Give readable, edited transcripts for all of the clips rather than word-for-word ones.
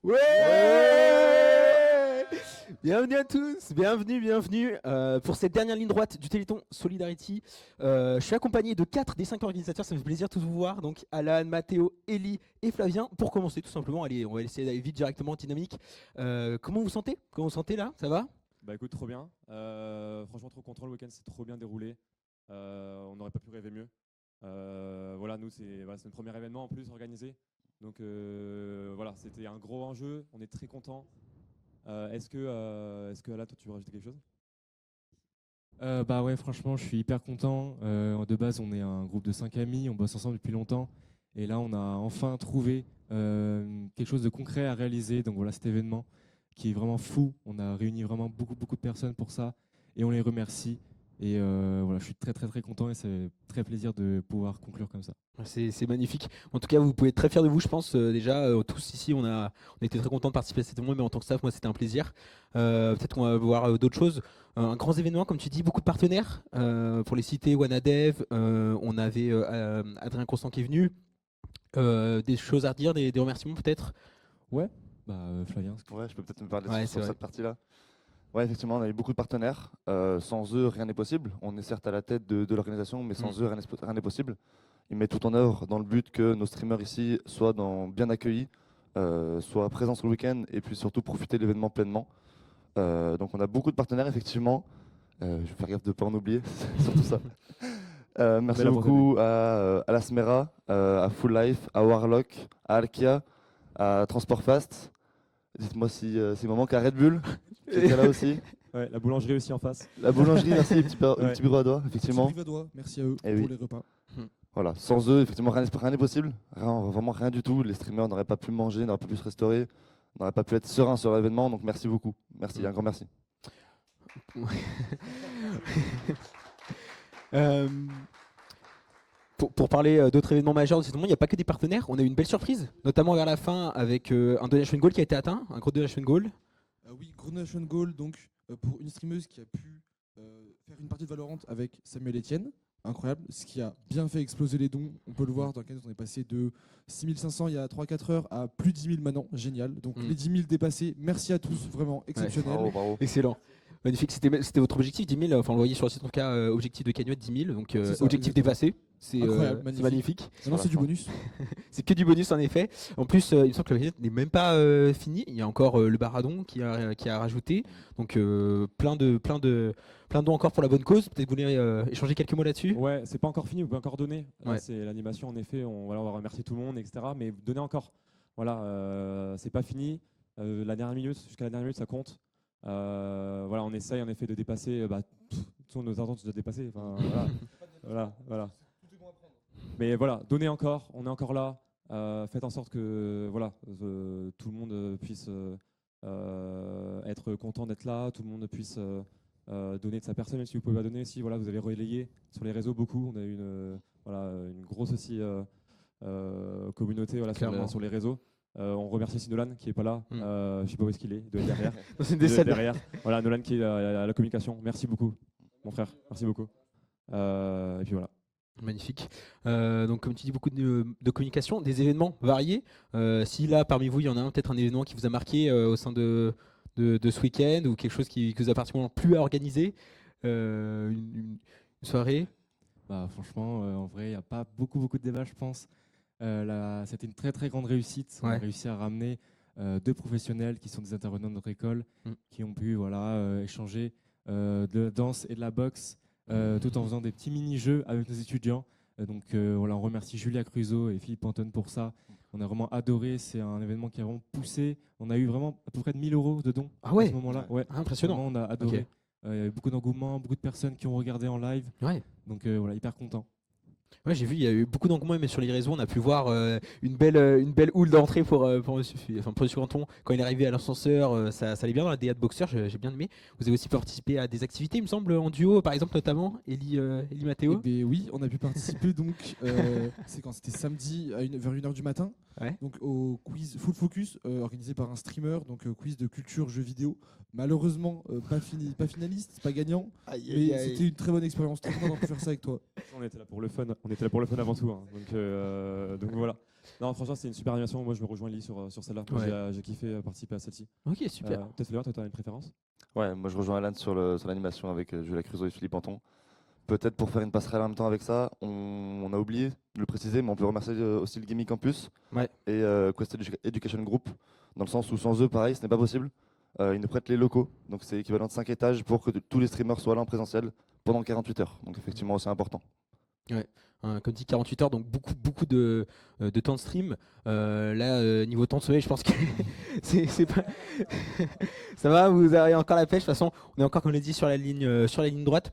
Ouais. Bienvenue à tous, bienvenue pour cette dernière ligne droite du Téléthon Solidarity. Je suis accompagné de 4 des 5 organisateurs, ça me fait plaisir de tous vous voir. Donc Alan, Mathéo, Ellie et Flavien. Pour commencer tout simplement, allez, on va essayer d'aller vite directement, dynamique. Comment vous sentez là? Ça va? Bah écoute, trop bien. Franchement, trop content, le week-end s'est trop bien déroulé. On n'aurait pas pu rêver mieux. Voilà, nous, c'est notre premier événement en plus organisé. Donc voilà, c'était un gros enjeu. On est très contents. Est-ce que là, toi, tu veux rajouter quelque chose? Bah ouais, franchement, je suis hyper content. De base, on est un groupe de 5 amis, on bosse ensemble depuis longtemps. Et là, on a enfin trouvé quelque chose de concret à réaliser. Donc voilà, cet événement qui est vraiment fou. On a réuni vraiment beaucoup de personnes pour ça. Et on les remercie. Et voilà, je suis très content et c'est très plaisir de pouvoir conclure comme ça. C'est magnifique. En tout cas, vous pouvez être très fiers de vous, je pense. Déjà, tous ici, on a été très contents de participer à cet événement, mais en tant que staff, moi, c'était un plaisir. Peut-être qu'on va voir d'autres choses. Un grand événement, comme tu dis, beaucoup de partenaires. Pour les citer, Wanadev, on avait Adrien Constant qui est venu. Des choses à redire, des remerciements peut-être. Ouais, bah Flavien. Ouais, je peux peut-être me parler Ouais, sur c'est cette partie-là. Ouais, effectivement, on a eu beaucoup de partenaires. Sans eux, rien n'est possible. On est certes à la tête de l'organisation, mais sans eux, rien n'est possible. Ils mettent tout en œuvre dans le but que nos streamers ici soient bien accueillis, soient présents sur le week-end et puis surtout profiter de l'événement pleinement. Donc on a beaucoup de partenaires, effectivement. Je vais faire gaffe de ne pas en oublier, c'est surtout ça. Merci beaucoup à la Smera, à Full Life, à Warlock, à Alkia, à Transport Fast. Dites-moi si me manque à Red Bull, qui était là aussi. Ouais, la boulangerie aussi en face. La boulangerie, merci, les petits brivadois, effectivement. Petit brivadois, merci à eux Eh pour oui. les repas. Voilà, sans eux, effectivement, rien n'est possible. Vraiment rien du tout. Les streamers n'auraient pas pu manger, n'auraient pas pu se restaurer, n'auraient pas pu être sereins sur l'événement. Donc merci beaucoup. Merci, un grand merci. Pour parler d'autres événements majeurs de cet événement, il n'y a pas que des partenaires. On a eu une belle surprise, notamment vers la fin avec un donation goal qui a été atteint, un gros donation goal. Oui, gros donation goal donc pour une streameuse qui a pu faire une partie de Valorant avec Samuel Etienne. Incroyable, ce qui a bien fait exploser les dons. On peut le voir dans le cadre, on est passé de 6500 il y a 3-4 heures à plus de 10 000 maintenant. Génial. Donc les 10 000 dépassés. Merci à tous, vraiment exceptionnel. Bravo, bravo. Excellent. Magnifique, c'était votre objectif 10 000, enfin on le voyait sur le site en tout cas, objectif de cagnotte 10 000, donc ça, objectif exactement. dépassé, c'est Incroyable, magnifique. Maintenant c'est du bonus. C'est que du bonus en effet. En plus, il me semble que la cagnotte n'est même pas finie, il y a encore le Baradon qui a rajouté, donc plein de dons encore pour la bonne cause. Peut-être que vous voulez échanger quelques mots là-dessus. Ouais, c'est pas encore fini, vous pouvez encore donner. Ouais. C'est l'animation en effet, on va remercier tout le monde, etc. Mais donnez encore. Voilà, c'est pas fini. Jusqu'à la dernière minute, ça compte. Voilà, on essaye en effet de dépasser. Nos attentes sont déjà dépassées. Enfin, voilà. Mais voilà, donnez encore. On est encore là. Faites en sorte que tout le monde puisse être content d'être là. Tout le monde puisse donner de sa personne. Même si vous pouvez pas donner aussi, voilà, vous avez relayé sur les réseaux beaucoup. On a eu une grosse aussi communauté sur les réseaux. On remercie aussi Nolan qui est pas là. Je sais pas où est-ce qu'il est. Il doit être derrière. C'est Il doit être derrière. Voilà, Nolan qui est à la communication. Merci beaucoup, mon frère. Merci beaucoup. Et puis voilà. Magnifique. Donc comme tu dis, beaucoup de communication, des événements variés. Si là, parmi vous, il y en a peut-être un événement qui vous a marqué au sein de ce week-end ou quelque chose qui vous a particulièrement plu à organiser, une soirée. Bah franchement, en vrai, il n'y a pas beaucoup de débats, je pense. C'était une très grande réussite. On a réussi à ramener 2 professionnels qui sont des intervenants de notre école, qui ont pu échanger de la danse et de la boxe, tout en faisant des petits mini-jeux avec nos étudiants. Donc on remercie Julia Cruzo et Philippe Anton pour ça. On a vraiment adoré, c'est un événement qui a vraiment poussé. On a eu vraiment à peu près de 1 000 € de dons à ce moment-là. Ouais. Impressionnant. Vraiment, on a adoré. Okay. Il y avait beaucoup d'engouement, beaucoup de personnes qui ont regardé en live. Ouais. Donc hyper content. Ouais, j'ai vu, il y a eu beaucoup d'engouement, mais sur les réseaux, on a pu voir une belle houle d'entrée pour Monsieur Canton. Quand il est arrivé à l'ascenseur, ça allait bien dans la DA de boxeur, j'ai bien aimé. Vous avez aussi participé à des activités, il me semble, en duo, par exemple, notamment, Ellie Mathéo. Oui, on a pu participer, donc, c'est quand c'était samedi vers 1h du matin, donc au quiz Full Focus, organisé par un streamer, donc quiz de culture, jeux vidéo. Malheureusement, pas finaliste, pas gagnant, mais c'était une très bonne expérience, très content de faire ça avec toi. On était là pour le fun avant tout, hein. Donc voilà. Non, franchement, c'est une super animation. Moi, je me rejoins Ellie sur celle-là. Moi, j'ai kiffé participer à celle-ci. Ok, super. Peut-être Léon, toi, tu as une préférence? Ouais, moi je rejoins Alan sur l'animation avec Julia Crusoe et Philippe Anton. Peut-être pour faire une passerelle en même temps avec ça, on a oublié de le préciser, mais on peut remercier aussi le Gaming Campus Ouais. et Quest Education Group, dans le sens où sans eux, pareil, ce n'est pas possible. Ils nous prêtent les locaux, donc c'est équivalent de 5 étages pour que tous les streamers soient là en présentiel pendant 48 heures. Donc effectivement, c'est important. Ouais. Comme dit 48 heures, donc beaucoup de temps de stream. Là, niveau temps de sommeil, je pense que c'est pas. Ça va, vous avez encore la pêche. De toute façon, on est encore, comme on l'a dit, sur la ligne droite.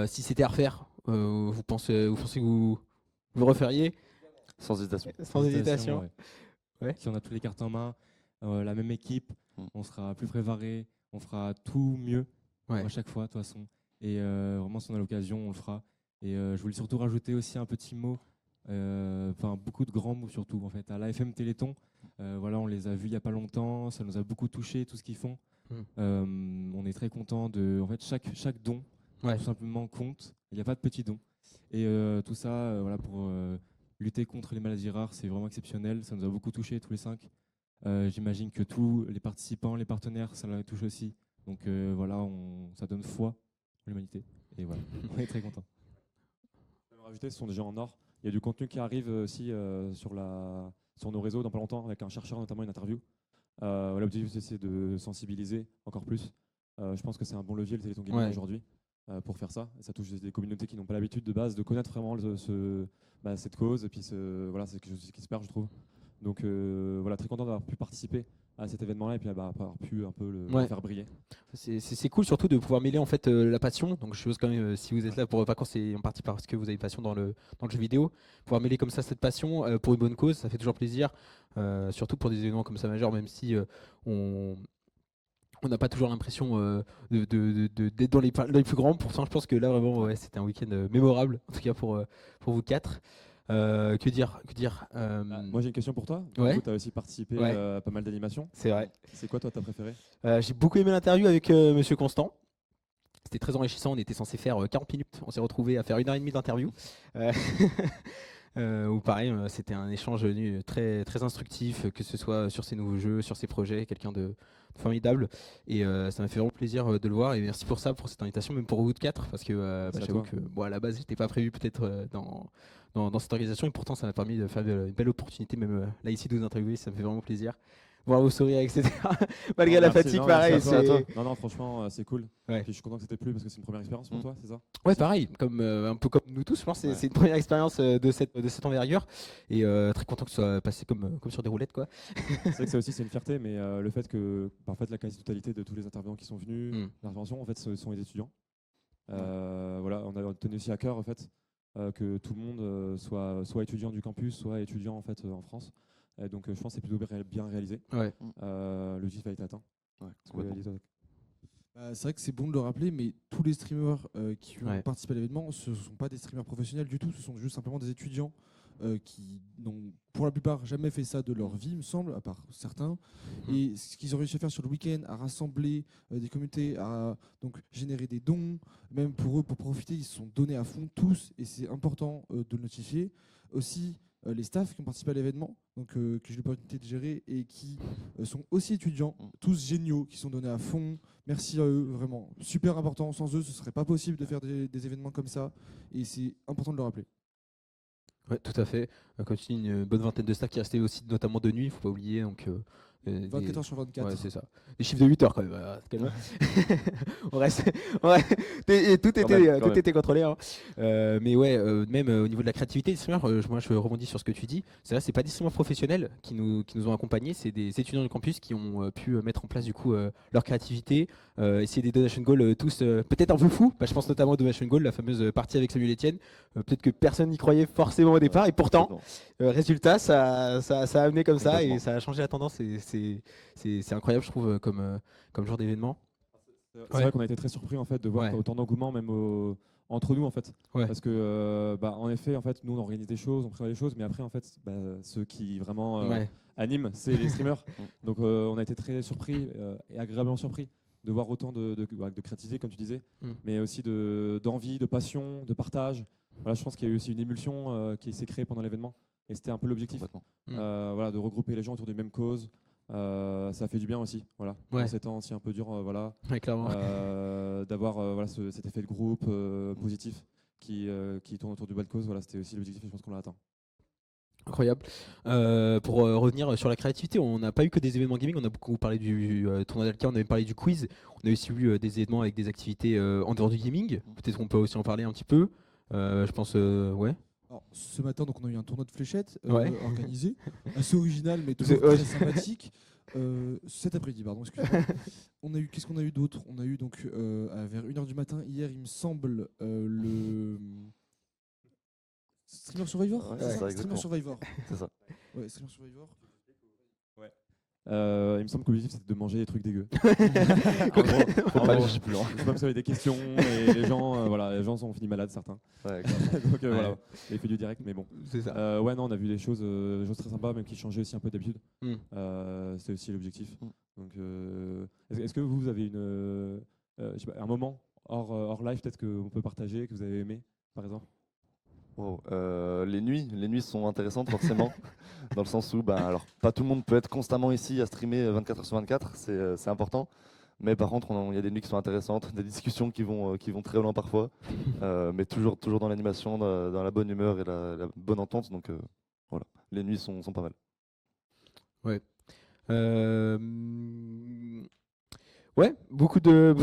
Si c'était à refaire, vous pensez que vous referiez Sans hésitation. sans hésitation? Ouais. Si on a tous les cartes en main, la même équipe, Mm. on sera plus préparé, on fera tout mieux Ouais. à chaque fois de toute façon. Et vraiment, si on a l'occasion, on le fera. Et je voulais surtout rajouter aussi un petit mot, enfin beaucoup de grands mots surtout en fait. À l'AFM Téléthon, voilà, on les a vus il n'y a pas longtemps, ça nous a beaucoup touché tout ce qu'ils font. On est très content de, en fait, chaque don Ouais. tout simplement compte. Il n'y a pas de petits dons. Et tout ça, voilà, pour lutter contre les maladies rares, c'est vraiment exceptionnel. Ça nous a beaucoup touché tous les 5. J'imagine que tous les participants, les partenaires, ça leur touche aussi. Donc voilà, ça donne foi en l'humanité. Et voilà, on est très contents. Je vais rajouter, ce sont des gens en or. Il y a du contenu qui arrive aussi sur nos réseaux dans pas longtemps, avec un chercheur, notamment une interview. L'objectif, c'est de sensibiliser encore plus. Je pense que c'est un bon levier, le Téléthon Gaming, Ouais. aujourd'hui, pour faire ça. Et ça touche des communautés qui n'ont pas l'habitude de base de connaître vraiment cette cause. Et puis, voilà, c'est quelque chose qui se perd, je trouve. Donc, voilà, très content d'avoir pu participer à cet événement-là et puis avoir pu un peu le Ouais. faire briller. C'est cool surtout de pouvoir mêler en fait la passion. Donc je suppose quand même si vous êtes là pour vacances, c'est en partie parce que vous avez passion dans le jeu vidéo. Pouvoir mêler comme ça cette passion pour une bonne cause, ça fait toujours plaisir. Surtout pour des événements comme ça majeurs, même si on n'a pas toujours l'impression d'être dans les plus grands. Pourtant, je pense que là vraiment, ouais, c'était un week-end mémorable, en tout cas pour vous quatre. Que dire Moi, j'ai une question pour toi. Ouais. Tu as aussi participé Ouais. à pas mal d'animations. C'est vrai. C'est quoi, toi, ta préférée? J'ai beaucoup aimé l'interview avec Monsieur Constant. C'était très enrichissant. On était censé faire 40 minutes. On s'est retrouvé à faire 1h30 d'interview. Ou pareil, c'était un échange très, très instructif, que ce soit sur ses nouveaux jeux, sur ses projets. Quelqu'un de formidable. Et ça m'a fait vraiment plaisir de le voir. Et merci pour ça, pour cette invitation, même pour vous de 4. Parce que Merci à j'avoue toi. que bon, à la base, j'étais pas prévu peut-être dans cette organisation. Et pourtant, ça m'a permis de faire une belle opportunité, même là ici, de vous interviewer. Ça me fait vraiment plaisir. Voir vos sourires, etc. Malgré Non, la merci, fatigue, non, pareil. merci à toi. c'est- Non, franchement, c'est cool. Ouais. Puis je suis content que c'était plus parce que c'est une première expérience pour toi, c'est ça? Ouais, pareil, comme, un peu comme nous tous, je pense que c'est une première expérience de cette envergure. Et très content que ce soit passé comme sur des roulettes, quoi. C'est vrai que ça aussi, c'est une fierté, mais le fait que en fait, la quasi-totalité de tous les intervenants qui sont venus, l'intervention, en fait, ce sont les étudiants. Voilà, on a tenu aussi à cœur, en fait, que tout le monde soit étudiant du campus, soit étudiant en fait en France. Donc je pense que c'est plutôt bien réalisé. Ouais. L'objectif a été atteint. Ouais, Parce que, Ellie, toi, C'est vrai que c'est bon de le rappeler, mais tous les streamers qui ont Ouais. participé à l'événement, ce ne sont pas des streamers professionnels du tout, ce sont juste simplement des étudiants qui n'ont pour la plupart jamais fait ça de leur vie, il me semble, à part certains. Et ce qu'ils ont réussi à faire sur le week-end, à rassembler des communautés, à donc générer des dons, même pour eux, pour profiter, ils se sont donnés à fond tous, et c'est important de le notifier. Aussi, les staffs qui ont participé à l'événement, donc que j'ai eu l'opportunité de gérer et qui sont aussi étudiants, tous géniaux, qui sont donnés à fond. Merci à eux, vraiment. Super important. Sans eux, ce serait pas possible de faire des événements comme ça. Et c'est important de le rappeler. Ouais, tout à fait. Comme tu dis, une bonne vingtaine de staff qui restaient aussi, notamment de nuit, il faut pas oublier. Donc, 24 heures sur 24. Ouais, c'est ça. Des chiffres de 8 heures quand même. On reste. Ouais. Et tout était contrôlé. Hein. Mais ouais, même au niveau de la créativité des streamers, moi je rebondis sur ce que tu dis. C'est là, c'est pas des streamers professionnels qui nous ont accompagnés, c'est des étudiants du campus qui ont pu mettre en place du coup leur créativité, essayer des donation goals tous peut-être un peu fous. Je pense notamment à donation goal, la fameuse partie avec Samuel Etienne. Peut-être que personne n'y croyait forcément au départ, et pourtant, résultat, ça a amené comme ça et ça a changé la tendance. C'est incroyable, je trouve, comme genre d'événement. C'est vrai qu'on a été très surpris en fait de voir autant d'engouement même entre nous en fait. Ouais. Parce que en effet en fait nous on organise des choses, on prévoit des choses, mais après en fait ceux qui vraiment animent c'est les streamers. Donc on a été très surpris et agréablement surpris de voir autant de créativité comme tu disais, mais aussi d'envie, de passion, de partage. Voilà, je pense qu'il y a eu aussi une émulsion qui s'est créée pendant l'événement. Et c'était un peu l'objectif, Complètement. voilà, de regrouper les gens autour des mêmes causes. Ça fait du bien aussi, voilà. Ouais. Dans ces temps aussi un peu durs, voilà, Ouais, clairement. d'avoir voilà, cet effet de groupe positif qui tourne autour du bas de cause. Voilà, c'était aussi l'objectif et je pense qu'on l'a atteint. Incroyable. Pour revenir sur la créativité, on n'a pas eu que des événements gaming, on a beaucoup parlé du tournoi d'Alka, on avait parlé du quiz, on a aussi eu des événements avec des activités en dehors du gaming. Peut-être qu'on peut aussi en parler un petit peu. Je pense, ouais. Alors, ce matin, donc, on a eu un tournoi de fléchettes Ouais. organisé, assez original, mais toujours Ouais. très sympathique. Cet après-midi, pardon, excusez-moi. Qu'est-ce qu'on a eu d'autre? On a eu donc vers 1h du matin hier, il me semble, le Streamer Survivor. Ouais, C'est c'est ça, ça, Streamer exactement. Survivor. C'est ça. Ouais, Streamer Survivor. Il me semble que l'objectif c'était de manger des trucs dégueux. Faut pas aller chercher plus loin. Je sais pas si vous avez des questions et les gens, voilà, les gens sont finis malades certains. Ouais, Donc Ouais. voilà, l'effet du direct, mais bon. C'est ça. Ouais, non, on a vu des choses très sympas, même qui changeaient aussi un peu d'habitude. Mm. C'était aussi l'objectif. Mm. Donc, est-ce que vous avez je sais pas, un moment hors live peut-être qu'on peut partager, que vous avez aimé, par exemple? Wow. Les nuits sont intéressantes forcément, dans le sens où alors, pas tout le monde peut être constamment ici à streamer 24 heures sur 24, c'est important. Mais par contre, il y a des nuits qui sont intéressantes, des discussions qui vont très loin parfois, mais toujours dans l'animation, dans la bonne humeur et la bonne entente. Donc voilà, les nuits sont pas mal. Ouais, beaucoup de.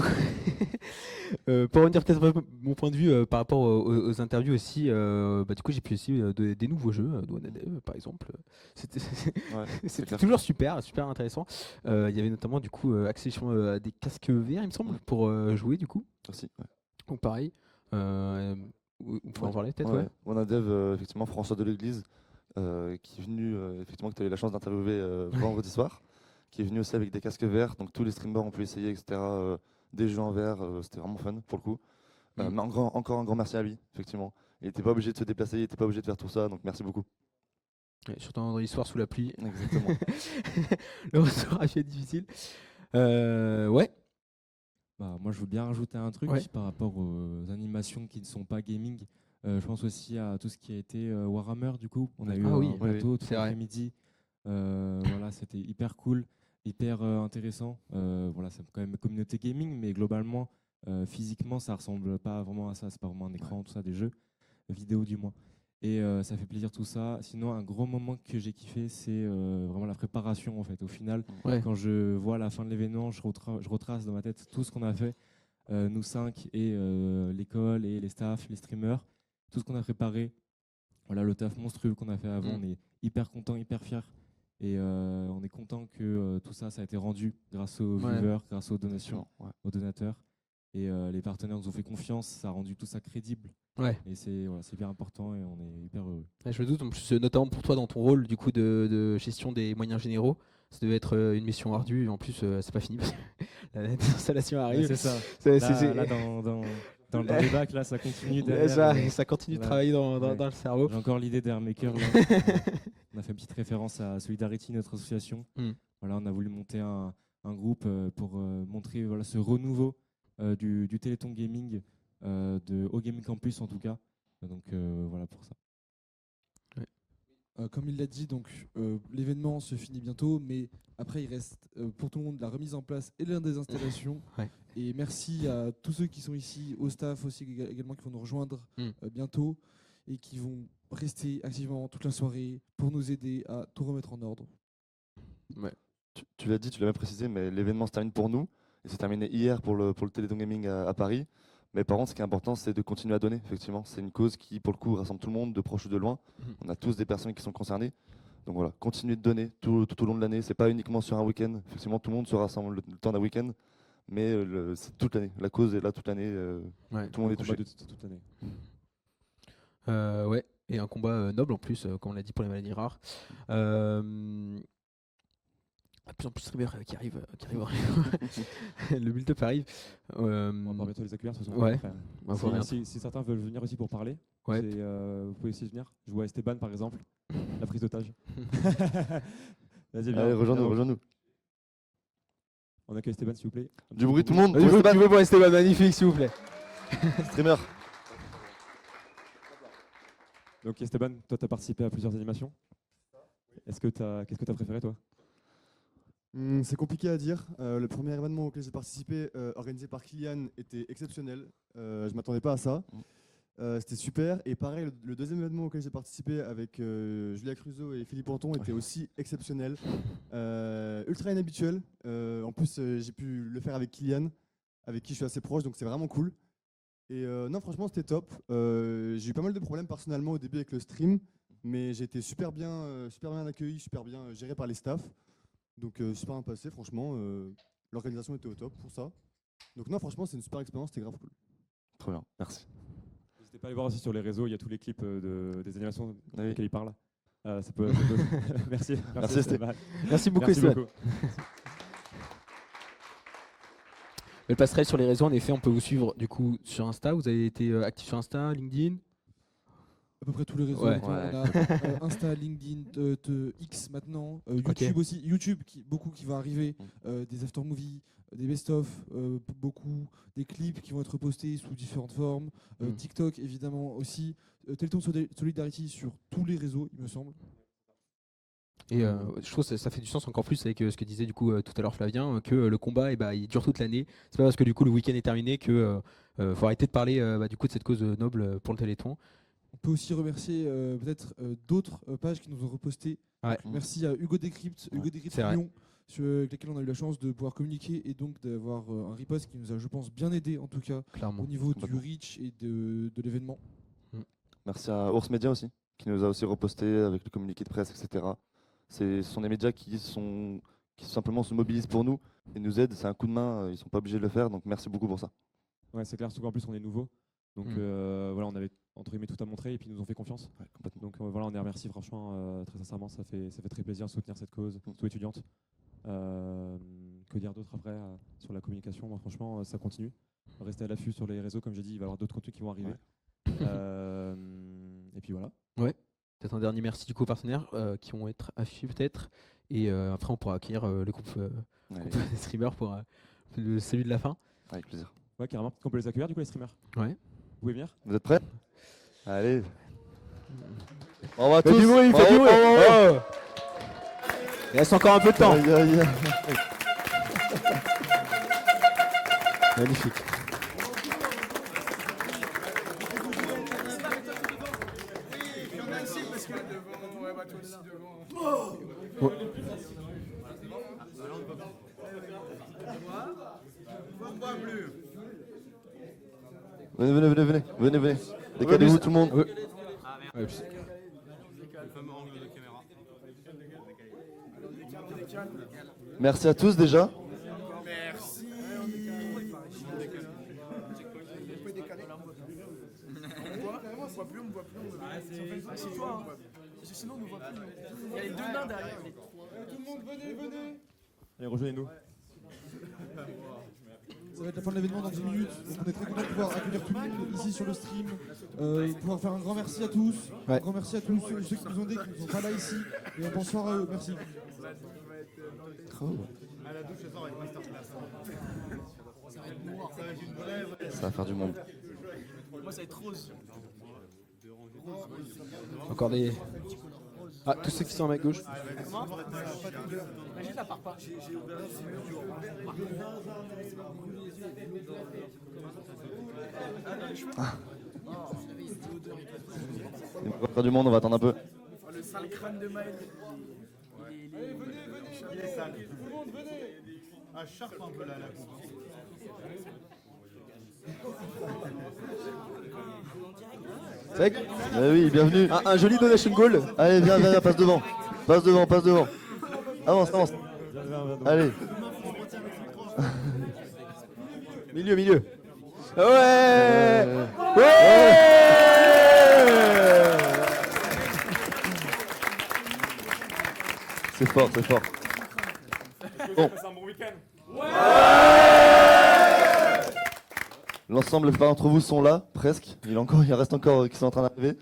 Pour revenir peut-être un peu mon point de vue par rapport aux interviews aussi, du coup j'ai pu aussi des nouveaux jeux, Douane Dev par exemple. C'était Ouais, c'est clair. toujours super intéressant. Il y avait notamment du coup accès sur à des casques VR il me semble pour jouer du coup. Aussi, ouais. Donc pareil. On peut en parler peut-être, ouais. On a Dev, effectivement, François de l'Église, qui est venu, effectivement, que tu as eu la chance d'interviewer vendredi soir, qui est venu aussi avec des casques verts, donc tous les streamers ont pu essayer, etc. Des jeux en VR, c'était vraiment fun pour le coup. Mais encore un grand merci à lui, effectivement. Il n'était pas obligé de se déplacer, il n'était pas obligé de faire tout ça, donc merci beaucoup. Ouais, surtout un vendredi soir sous la pluie. Exactement. Le retour a fait difficile. Ouais. Moi, je veux bien rajouter un truc Ouais. par rapport aux animations qui ne sont pas gaming. Je pense aussi à tout ce qui a été Warhammer, du coup. On a eu Ah oui, un plateau oui, tout c'est vrai. l'après-midi. Voilà, c'était hyper cool, hyper intéressant. Voilà, c'est quand même une communauté gaming, mais globalement, physiquement, ça ressemble pas vraiment à ça. C'est pas vraiment un écran, tout ça, des jeux vidéo du moins. Et ça fait plaisir tout ça. Sinon, un gros moment que j'ai kiffé, c'est vraiment la préparation en fait. Au final, Ouais. quand je vois la fin de l'événement, je retrace dans ma tête tout ce qu'on a fait, nous 5 et l'école et les staffs, les streamers, tout ce qu'on a préparé. Voilà, le taf monstrueux qu'on a fait avant, on est hyper content, hyper fier. Et on est content que tout ça, ça a été rendu grâce aux Ouais. viewers, grâce aux donations, Ouais. aux donateurs. Et les partenaires nous ont fait confiance, ça a rendu tout ça crédible. Ouais. Et c'est hyper important et on est hyper heureux. Ouais, je me doute, en plus, notamment pour toi dans ton rôle du coup de gestion des moyens généraux, ça devait être une mission ardue. Et en plus, c'est pas fini parce que la désinstallation arrive. C'est ça. C'est- Là, c'est- là, dans les bacs, là, ça continue derrière. ça continue de Là. travailler dans Ouais. le cerveau. J'ai encore l'idée derrière mes cœurs. Là. On a fait une petite référence à Solidarity, notre association. Voilà, on a voulu monter un groupe pour montrer ce renouveau du Téléthon Gaming, de Au Gaming Campus en tout cas. Donc voilà pour ça. Comme il l'a dit, donc l'événement se finit bientôt, mais après il reste pour tout le monde la remise en place et la désinstallation. Ouais. Et merci à tous ceux qui sont ici, au staff aussi également qui vont nous rejoindre bientôt et qui vont rester activement toute la soirée pour nous aider à tout remettre en ordre. Ouais. Tu l'as dit, tu l'as même précisé, mais l'événement se termine pour nous. Et c'est terminé hier pour le Téléthon Gaming à Paris. Mais par contre, ce qui est important, c'est de continuer à donner, effectivement. C'est une cause qui, pour le coup, rassemble tout le monde, de proche ou de loin. On a tous des personnes qui sont concernées. Donc voilà, continuer de donner tout au long de l'année. C'est pas uniquement sur un week-end. Effectivement, tout le monde se rassemble le temps d'un week-end. Mais c'est toute l'année. La cause est là toute l'année. Ouais. Tout le monde est touché. Toute l'année. Ouais, et un combat noble en plus, comme on l'a dit pour les maladies rares. De plus en plus de streamers qui arrivent. Le build-up arrive. On va bientôt les accueillir ce soir. Ouais. Après. On va voir. Si certains veulent venir aussi pour parler, Ouais. vous pouvez aussi venir. Je vois Esteban par exemple, la prise d'otage. Vas-y, viens. Allez, rejoins-nous. On accueille Esteban s'il vous plaît. Du bruit, tout le monde. Du Esteban, bruit pour Esteban, magnifique s'il vous plaît. streamer. Donc Esteban, toi tu as participé à plusieurs animations. Qu'est-ce que tu as préféré toi? C'est compliqué à dire. Le premier événement auquel j'ai participé, organisé par Kylian, était exceptionnel. Je ne m'attendais pas à ça. C'était super. Et pareil, le deuxième événement auquel j'ai participé avec Julia Cruzo et Philippe Anton était aussi exceptionnel. Ultra inhabituel. En plus, j'ai pu le faire avec Kylian, avec qui je suis assez proche, donc c'est vraiment cool. Et non, franchement, c'était top. J'ai eu pas mal de problèmes personnellement au début avec le stream, mais j'ai été super bien accueilli, super bien géré par les staffs. Donc super bien passé, franchement. L'organisation était au top pour ça. Donc non, franchement, c'est une super expérience, c'était grave cool. Trop bien, merci. N'hésitez pas à aller voir aussi sur les réseaux, il y a tous les clips des animations Oui. desquelles il parle. Ça peut... Merci. Merci, Esteban. Merci beaucoup, Merci Esteban. beaucoup. Le passerelle sur les réseaux, en effet, on peut vous suivre du coup sur Insta. Vous avez été actif sur Insta, LinkedIn. À peu près tous les réseaux. Ouais. On a Insta, LinkedIn, X maintenant, YouTube Ok. aussi. YouTube, beaucoup qui va arriver, des after movies, des best-of, beaucoup, des clips qui vont être postés sous différentes formes. TikTok évidemment aussi. Téléthon Solidarity sur tous les réseaux, il me semble. Et je trouve que ça fait du sens encore plus avec ce que disait du coup tout à l'heure Flavien, que le combat il dure toute l'année. C'est pas parce que du coup le week-end est terminé que faut arrêter de parler du coup de cette cause noble pour le Téléthon. On peut aussi remercier peut-être d'autres pages qui nous ont reposté. Ouais. Merci à Hugo Décrypte, c'est vrai. Lyon, avec lesquels on a eu la chance de pouvoir communiquer et donc d'avoir un riposte qui nous a, je pense, bien aidé en tout cas Clairement. au niveau du reach et de l'événement. Merci à Ours Media aussi, qui nous a aussi reposté avec le communiqué de presse, etc. Ce sont des médias qui simplement se mobilisent pour nous et nous aident. C'est un coup de main, ils ne sont pas obligés de le faire, donc merci beaucoup pour ça. Ouais, c'est clair, surtout qu'en plus on est nouveau. Donc voilà, on avait entre guillemets tout à montrer et puis ils nous ont fait confiance. Ouais, complètement. Donc voilà, on les remercie franchement très sincèrement, ça fait très plaisir de soutenir cette cause, surtout étudiante. Que dire d'autre après sur la communication? Moi, franchement, ça continue. Restez à l'affût sur les réseaux, comme j'ai dit, il va y avoir d'autres contenus qui vont arriver. Et puis voilà. Ouais. Peut-être un dernier merci du coup aux partenaires qui vont être affichés peut-être. Et après on pourra accueillir le groupe des streamers pour celui de la fin. Avec plaisir. Ouais, carrément. Peut-être qu'on peut les accueillir du coup les streamers. Ouais. Vous pouvez venir? Vous êtes prêts? Allez. Bravo à Faites tous. du bruit, faites du bruit. Oh. Il reste encore un peu de temps. Aïe, aïe, aïe. Magnifique. Venez. Décalez-vous tout le monde. Merci à tous déjà. Sinon on ne voit plus. Il y a les deux nains derrière. Tout le monde, venez. Allez, rejoignez-nous. Ça va être la fin de l'événement dans 10 minutes. Donc on est très content de pouvoir accueillir tout le monde ici sur le stream. Pouvoir faire un grand merci à tous. Un grand merci à tous ceux qui nous ont aidés, qui ne sont pas là ici. Et un bonsoir à eux. Merci. Ça va faire du monde. Moi ça va être rose. Encore des. Ah, tous ceux qui sont à ma gauche. Imagine la part pas. Il va faire du monde, on va attendre un peu. Le sale crâne de Maël. Il est sale. Tout le monde, venez. Ah, sharp un peu là, la coupe. Sec. Oui, bienvenue. Un joli donation goal. Allez, viens, passe devant. Passe devant. Avance. Allez. Milieu. Ouais. C'est fort. Bon. L'ensemble, la plupart d'entre vous sont là, presque. Il reste encore qui sont en train d'arriver.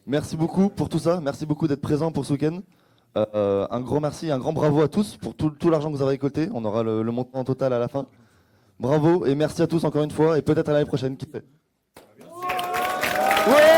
Merci beaucoup pour tout ça. Merci beaucoup d'être présents pour ce week-end. Un grand merci, un grand bravo à tous pour tout l'argent que vous avez récolté. On aura le montant total à la fin. Bravo et merci à tous encore une fois et peut-être à l'année prochaine. Qui sait. Ouais.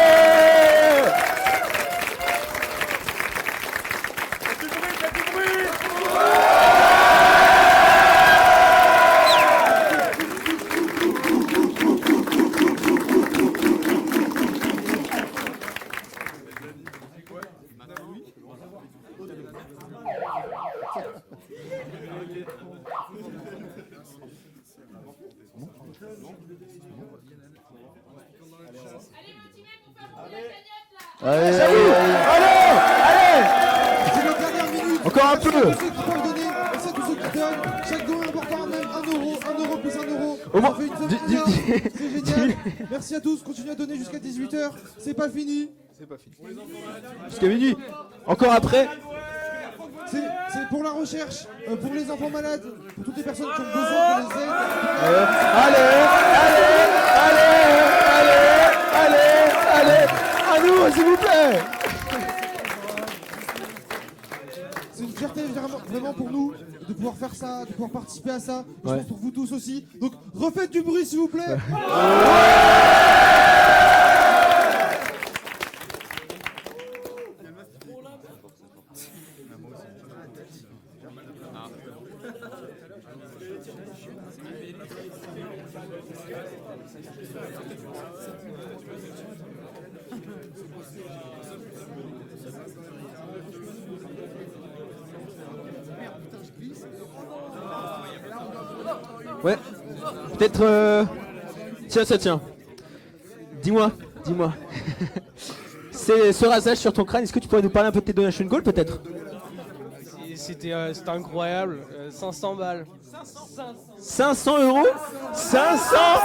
Allez, C'est notre dernière minute. Encore un Merci peu. à tous ceux qui peuvent donner. Merci à tous ceux qui donnent. Chaque don est important, même 1 euro plus 1 euro. Au moins, Ça fait une semaine. C'est génial. Merci à tous. Continuez à donner jusqu'à 18h. C'est pas fini. Jusqu'à minuit. Encore après. C'est pour la recherche, pour les enfants malades, pour toutes les personnes qui ont besoin qu'on les aide. Allez, à nous, s'il vous plaît. C'est une fierté vraiment pour nous de pouvoir faire ça, de pouvoir participer à ça. Je pense pour vous tous aussi. Donc refaites du bruit s'il vous plaît. Ouais. Peut-être. Tiens, ça tient. Dis-moi. C'est ce rasage sur ton crâne. Est-ce que tu pourrais nous parler un peu de tes donation goals, peut-être? C'était incroyable. 500 balles. 500 euros 500 euros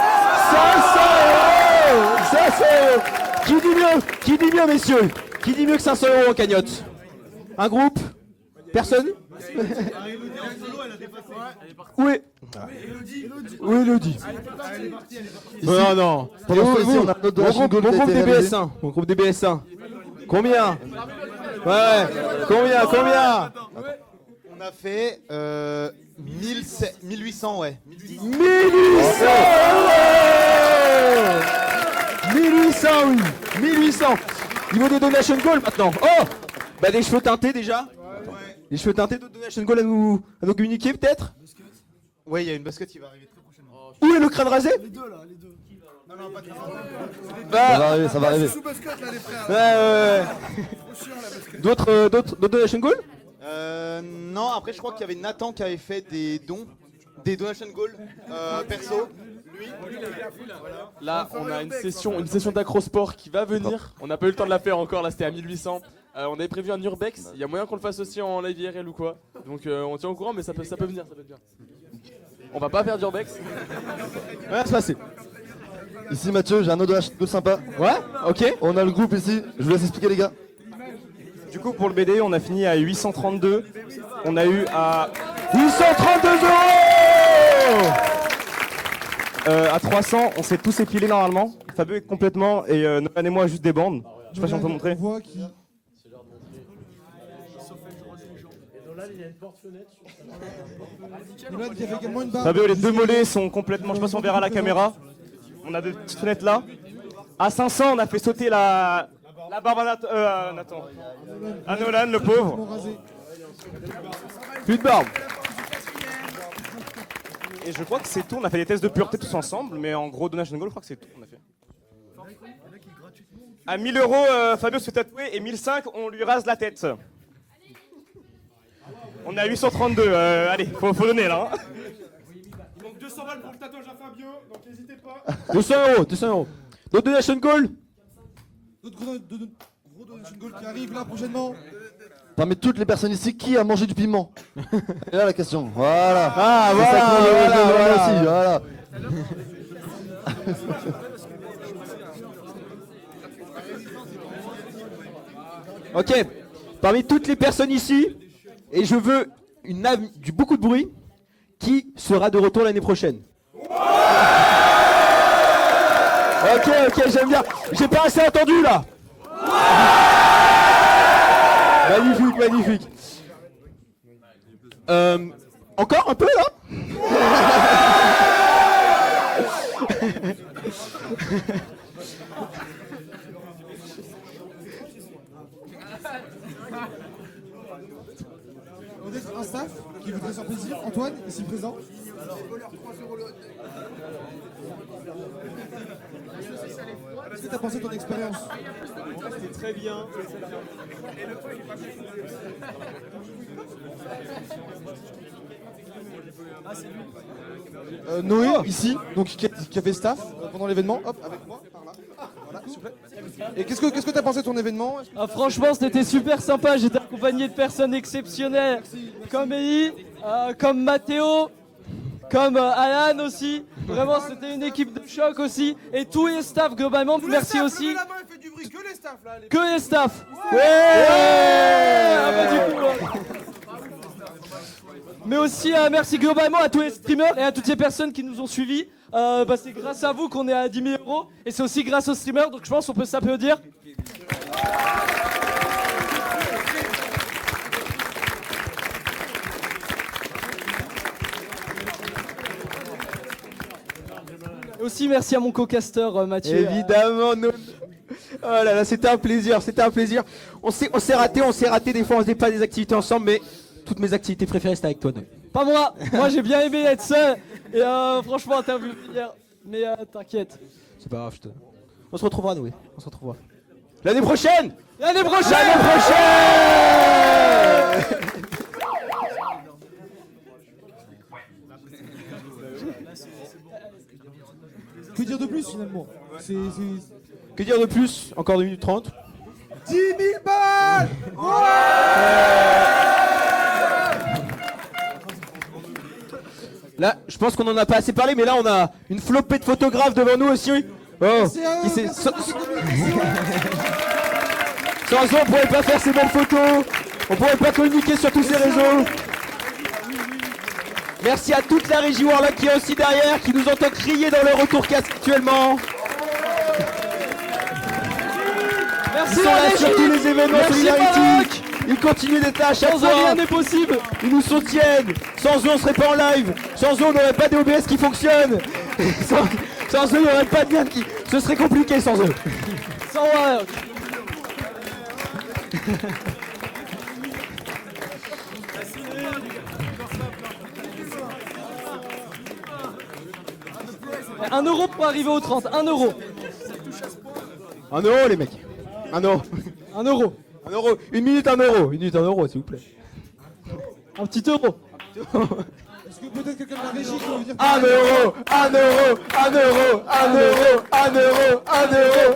500 euros. Qui dit mieux, messieurs? Qui dit mieux que 500 euros en cagnotte? Un groupe? Personne? Où est Elodie? Non. Pendant ce temps-ci, on a notre donation goal qui a été réalisé. Mon groupe des BS1. Combien? Ouais. Combien? On a fait 1800, ouais. 1800, oui. 1800. Niveau des donation goals maintenant. Oh, bah des cheveux teintés déjà. Des cheveux teintés de donation goal à nous communiquer peut-être. Ouais, il y a une basket qui va arriver très prochainement. Où est le crâne rasé? Les deux là, les deux. Non, pas très Ça va arriver. Sous basket là, les frères. Ouais. Trop chiant la basket. D'autres donation goals? Non, après je crois qu'il y avait Nathan qui avait fait des dons, des donation goals perso. Lui. Là, on a une session d'acrosport qui va venir. On n'a pas eu le temps de la faire encore, là c'était à 1800. On avait prévu un urbex, il y a moyen qu'on le fasse aussi en live IRL ou quoi. Donc on tient au courant, mais ça peut venir, On va pas faire d'urbex. Ouais, c'est passé. Ici Mathieu, j'ai un autre donation goal sympa. Ouais, ok. On a le groupe ici, je vous laisse expliquer les gars. Du coup, pour le BD, on a fini à 832. On a eu à 832 euros. à 300, on s'est tous épilés normalement. Fabio est complètement et Nolan et moi juste des bandes. Je sais pas si on peut montrer. Fabio, les deux mollets sont complètement. Je sais pas si on verra la caméra. On a deux petites fenêtres là. À 500, on a fait sauter la barbe à Nathan. À Nolan, le pauvre. Plus de barbe. Et je crois que c'est tout. On a fait des tests de pureté tous ensemble, mais en gros, donation goal, je crois que c'est tout. On a fait. À 1000 euros, Fabio se fait tatouer et 1005, on lui rase la tête. On est à 832. Allez, faut donner là. Hein. Il manque 200 balles pour le tatouage à Fabio, donc n'hésitez pas. 200 euros. D'autres donation goal? D'autres gros donation goal qui arrivent là prochainement. Parmi toutes les personnes ici, qui a mangé du piment? Et là la question, voilà. Ah, C'est voilà, ça qu'on veut voilà. aussi, voilà. Ok. Parmi toutes les personnes ici, et je veux beaucoup de bruit, qui sera de retour l'année prochaine? Ok, j'aime bien. J'ai pas assez entendu là. Magnifique. Encore un peu là? Peut-être un staff qui voudrait faire plaisir. Antoine, ici présent. Qu'est-ce que tu as pensé de ton expérience? C'était très bien. Noé, ici, donc qui a fait staff pendant l'événement. Hop, avec moi, par là. Voilà, s'il vous plaît. Et qu'est-ce que t'as pensé de ton événement? Franchement, c'était super sympa. J'étais accompagné de personnes exceptionnelles, comme Eli, comme Mathéo, comme Alan aussi. Vraiment, c'était une équipe de choc aussi. Et tous les staffs, globalement, merci aussi. Que les staffs. Mais aussi, merci globalement à tous les streamers et à toutes ces personnes qui nous ont suivis. C'est grâce à vous qu'on est à 10 000 €. Et c'est aussi grâce aux streamers, donc je pense qu'on peut s'applaudir. Et aussi merci à mon co-caster Mathieu. Évidemment, oh là là, c'était un plaisir, c'était un plaisir. On s'est raté, des fois on se fait pas des activités ensemble, mais toutes mes activités préférées c'était avec toi. Noé. Pas moi, moi j'ai bien aimé être seul et franchement interview hier, mais t'inquiète. C'est pas grave, on se retrouvera Noé, on se retrouvera. L'année prochaine. L'année prochaine. Que dire de plus finalement? Que dire de plus? Encore 2 minutes 30. 10 000 balles. Là, je pense qu'on en a pas assez parlé, mais là on a une flopée de photographes devant nous aussi. Oh, sans eux, on pourrait pas faire ces belles photos. On pourrait pas communiquer sur tous ces réseaux. Merci à toute la régie Warlock qui est aussi derrière, qui nous entend crier dans le retour casque actuellement. Merci Ils sont là sur tous les événements Solidarity. Ils continuent d'être là à chaque fois. Sans eux, rien n'est possible. Ils nous soutiennent. Sans eux, on serait pas en live. Sans eux, on n'aurait pas d'OBS qui fonctionne. Sans eux, il n'y aurait pas de lien qui... Ce serait compliqué sans eux. Sans Warlock. Un euro pour arriver aux 30, 1 euro. 1 euro les mecs. 1 euro. 1 euro. 1 euro. 1 minute 1 euro. 1 minute 1 euro s'il vous plaît. Un petit euro. Est-ce que peut-être quelqu'un de la régie qui veut dire 1 euro. 1 euro. 1 euro. 1 euro. 1 euro.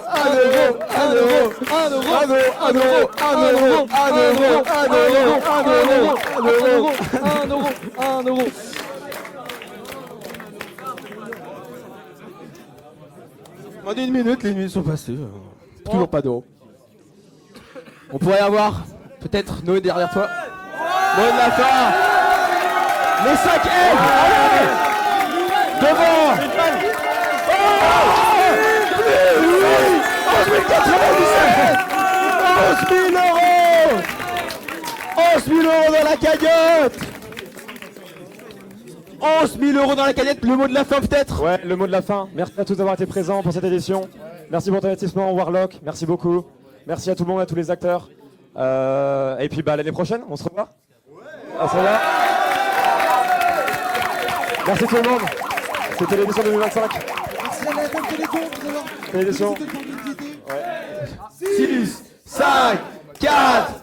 1 euro. 1 euro. 1 euro. 1 euro. 1 euro. 1 euro. 1 euro. 1 euro. 1 euro. 1 euro. Moins d'1 minute, les minutes sont passées. Toujours pas d'euro. On pourrait avoir peut-être Noé derrière toi. Noé de la fin. Les 5 aides. Allez. Devant. Oui. 11 097. 11 000 euros. 11 000 euros dans la cagnotte. 11 000 euros dans la cagnotte, le mot de la fin peut-être? Ouais, le mot de la fin. Merci à tous d'avoir été présents pour cette édition. Merci pour ton investissement Warlock, merci beaucoup. Merci à tout le monde, à tous les acteurs. Et puis l'année prochaine, on se revoit. On se revoit. Merci tout le monde. C'était l'édition 2025. Merci à la FM Téléthon pour avoir L'édition. 6, 5, 4,